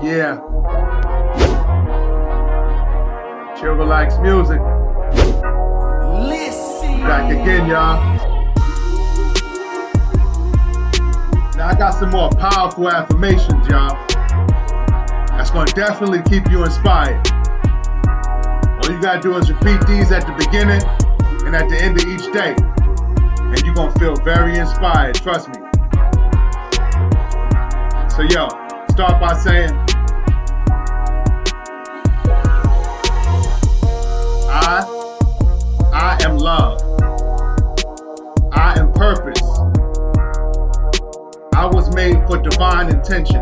Yeah. Chill, relax music. Listen. Back again, y'all. Now I got some more powerful affirmations, y'all. That's gonna definitely keep you inspired. All you gotta do is repeat these at the beginning and at the end of each day. And you're gonna feel very inspired, trust me. So yo, start by saying, I am love. I am purpose. I was made for divine intention.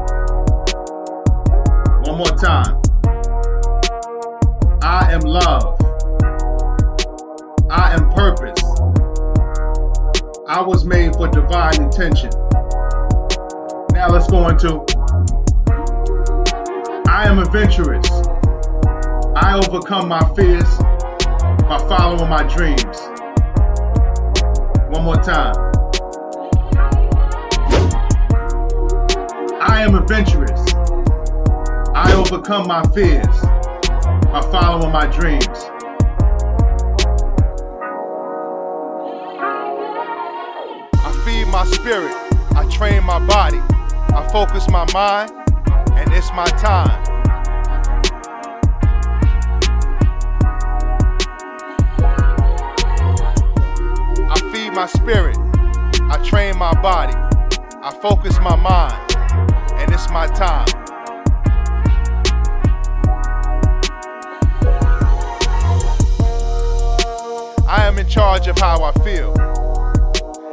One more time. I am love. I am purpose. I was made for divine intention. Now let's go into I am adventurous. I overcome my fears by following my dreams. One more time. I am adventurous. I overcome my fears by following my dreams. I feed my spirit. I train my body. I focus my mind, and it's my time. My spirit, I train my body, I focus my mind, and it's my time. I am in charge of how I feel,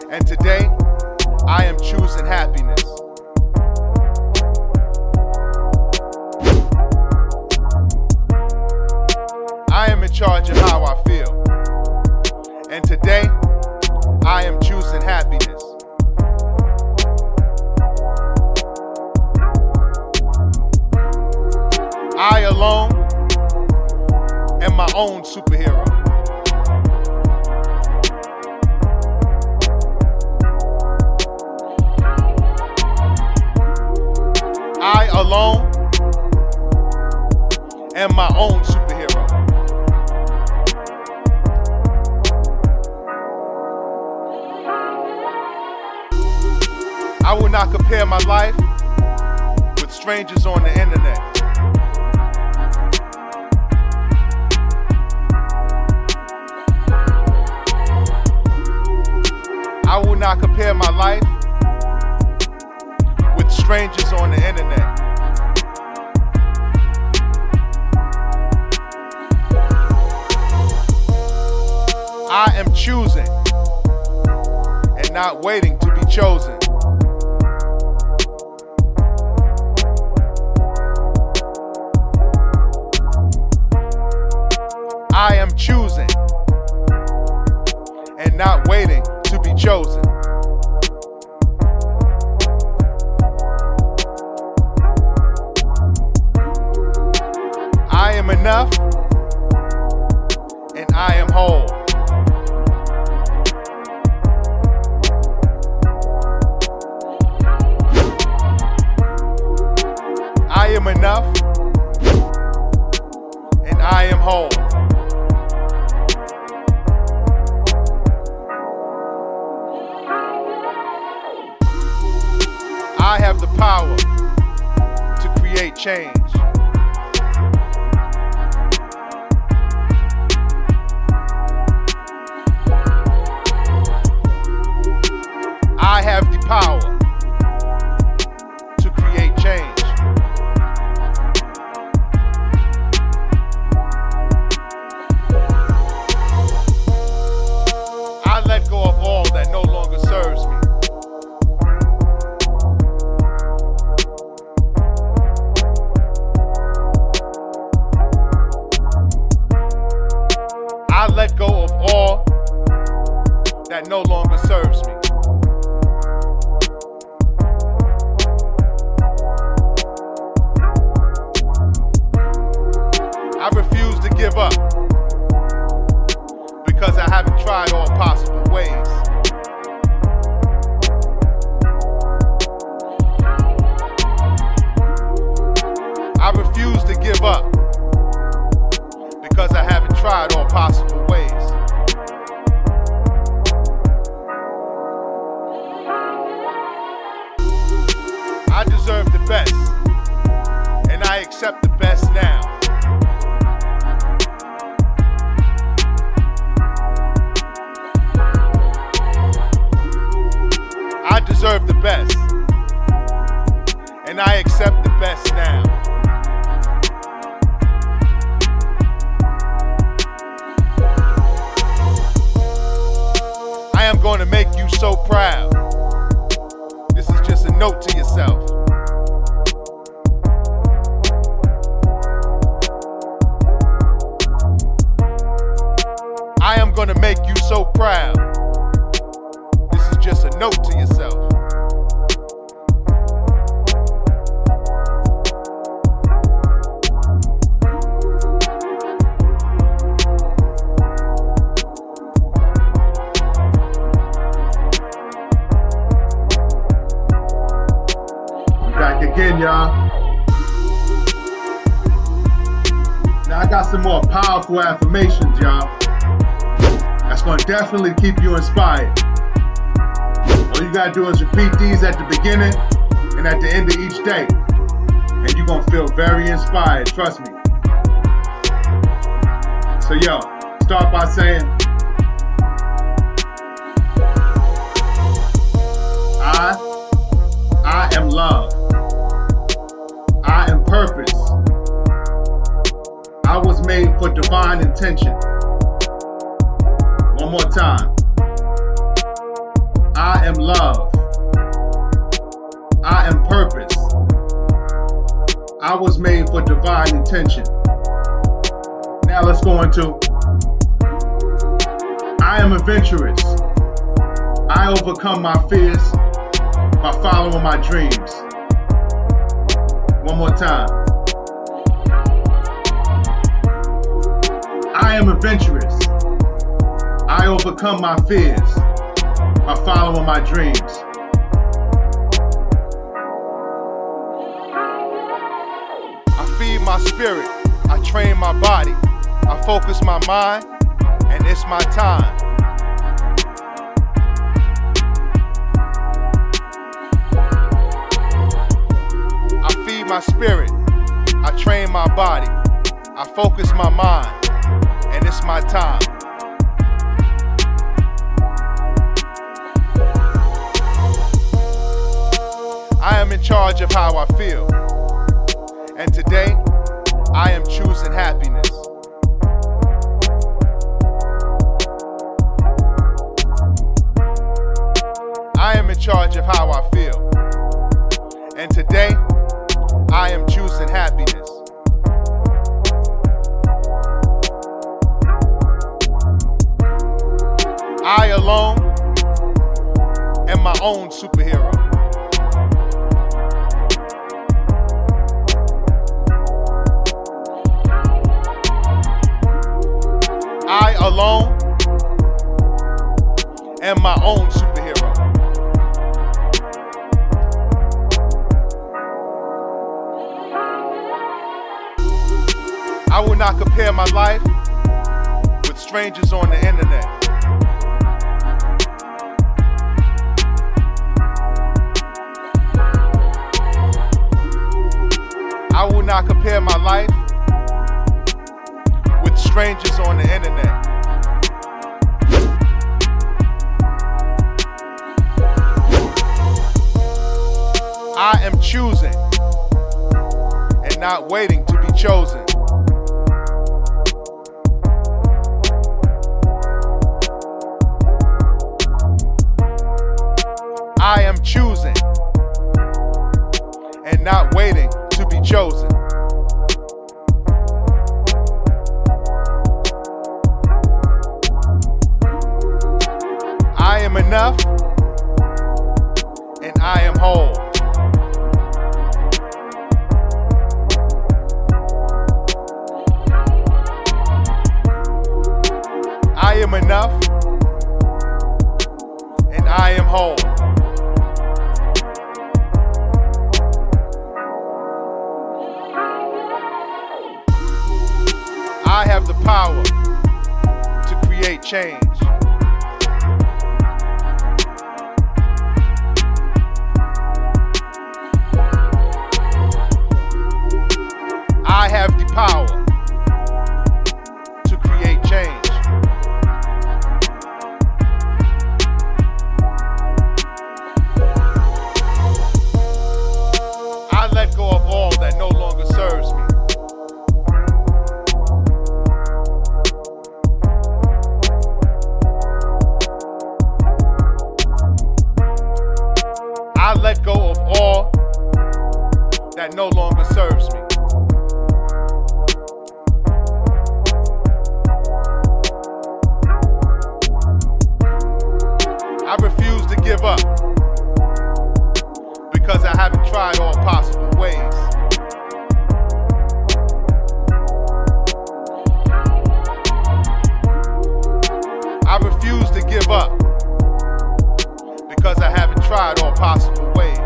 and today I am choosing happiness. I am in charge of how I feel, and today I am choosing happiness. I alone am my own superhero. I alone am my own superhero. I will not compare my life with strangers on the internet. I will not compare my life with strangers on the internet. I am choosing and not waiting to be chosen. I am choosing and not waiting to be chosen. I am enough and I am whole. I am enough and I am whole. I have the power to create change. I have the power to create change. I let go of all that no longer serves me. accept the best now. I deserve the best, and I accept the best now. I am going to make you so proud. This is just a note to yourself. I am going to make you so proud. This is just a note to yourself. Back again, y'all. Now I got some more powerful affirmations, y'all. That's gonna definitely keep you inspired. All you gotta do is repeat these at the beginning and at the end of each day, and you're gonna feel very inspired, trust me. So yo, start by saying, I am love. I am purpose. I was made for divine intention. One more time. I am love. I am purpose. I was made for divine intention. Now let's go into I am adventurous. I overcome my fears by following my dreams. One more time. I am adventurous. I overcome my fears by following my dreams. I feed my spirit, I train my body, I focus my mind, and it's my time. I feed my spirit, I train my body, I focus my mind, and it's my time. I am in charge of how I feel, and today I am choosing happiness. I am in charge of how I feel, and today I am choosing happiness. I alone am my own superhero. I alone am my own superhero. I will not compare my life with strangers on the internet. I will not compare my life with strangers on the internet. I am choosing and not waiting to be chosen. I am choosing and not waiting to be chosen. I am enough and I am whole. I am enough and I am whole. I have the power to create change. I let go of all that no longer serves me. I refuse to give up because I haven't tried all possible ways. I refuse to give up because I haven't tried all possible ways.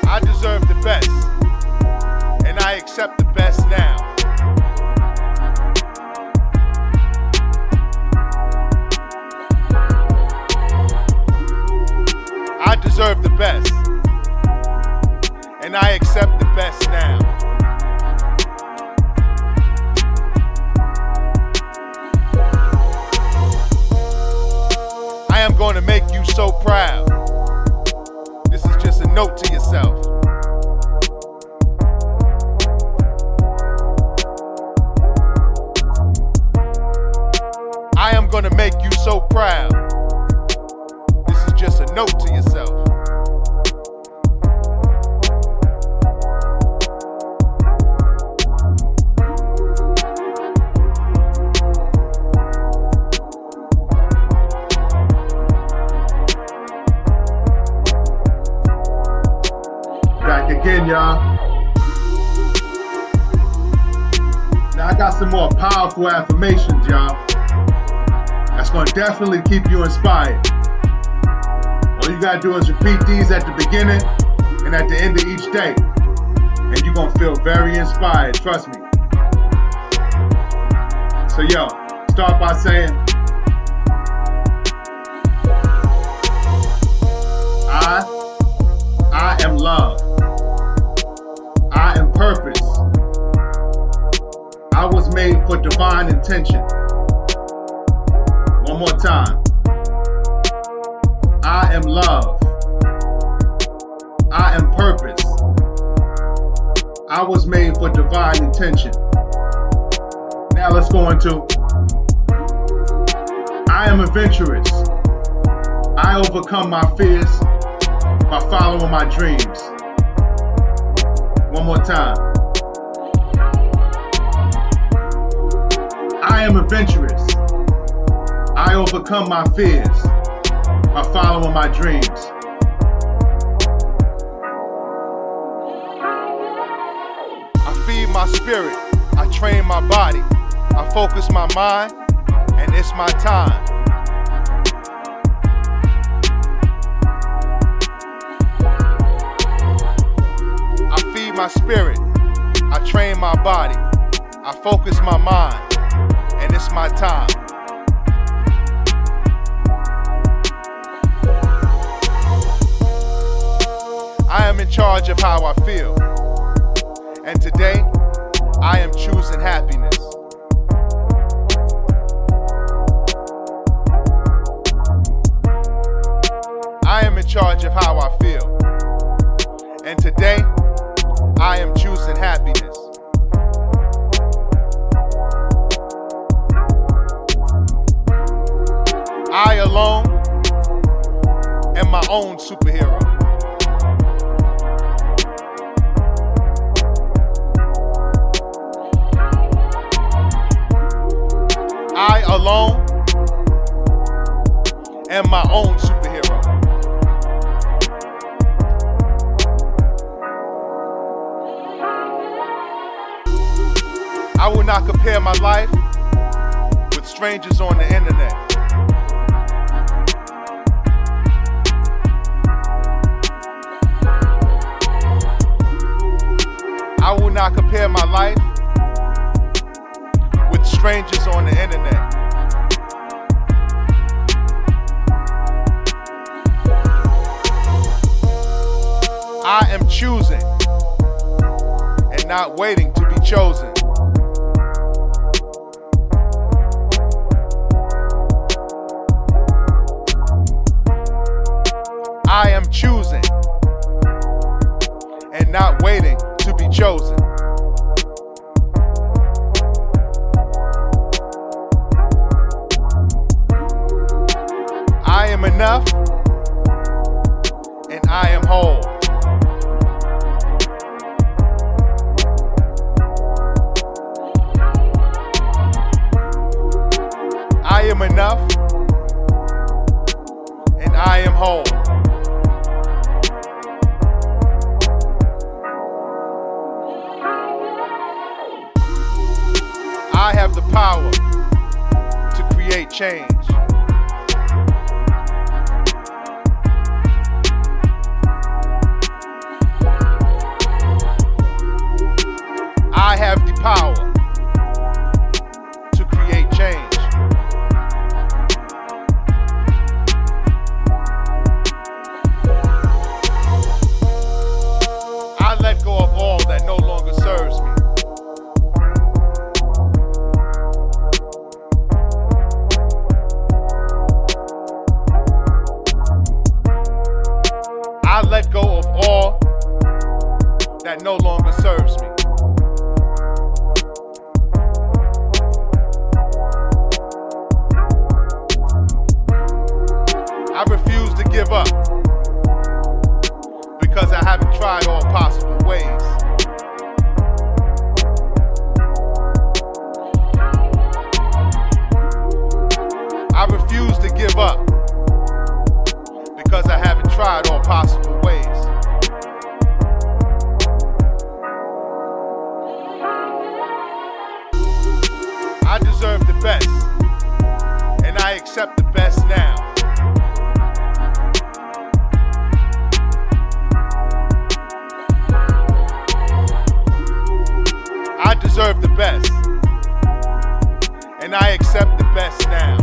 I deserve the best, and I accept the best now. I deserve the best, and I accept the best now. I am going to make you so proud. This is just a note to yourself. I am going to make you so proud. This is just a note to yourself. Back again, y'all. Now I got some more powerful affirmations, y'all. That's gonna definitely keep you inspired. All you gotta do is repeat these at the beginning and at the end of each day, and you're gonna feel very inspired, trust me. So yo, start by saying, I am love. I am purpose. I was made for divine intention. One more time. I am love. I am purpose. I was made for divine intention. Now let's go into I am adventurous. I overcome my fears by following my dreams. One more time. I am adventurous. I overcome my fears by following my dreams. I feed my spirit, I train my body, I focus my mind, and it's my time. I feed my spirit, I train my body, I focus my mind, and it's my time. I am in charge of how I feel, and today I am choosing happiness. I am in charge of how I feel, and today I am choosing happiness. I alone am my own superhero. I alone am my own superhero. I will not compare my life with strangers on the internet. I will not compare my life with strangers on the internet. I am choosing and not waiting to be chosen. I am choosing and not waiting to be chosen. enough, and I am whole. I am enough, and I am whole. I have the power to create change. I have the power to create change. I let go of all that no longer serves me. I let go of all that no longer serves me. I refuse to give up because I haven't tried all possible ways. I refuse to give up because I haven't tried all possible ways. I deserve the best, and I accept the best now. I deserve the best, and I accept the best now.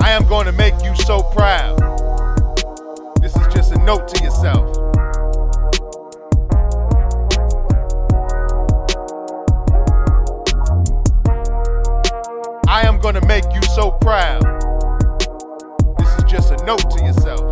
I am going to make you so proud. This is just a note to yourself. I am going to make you so proud. This is just a note to yourself.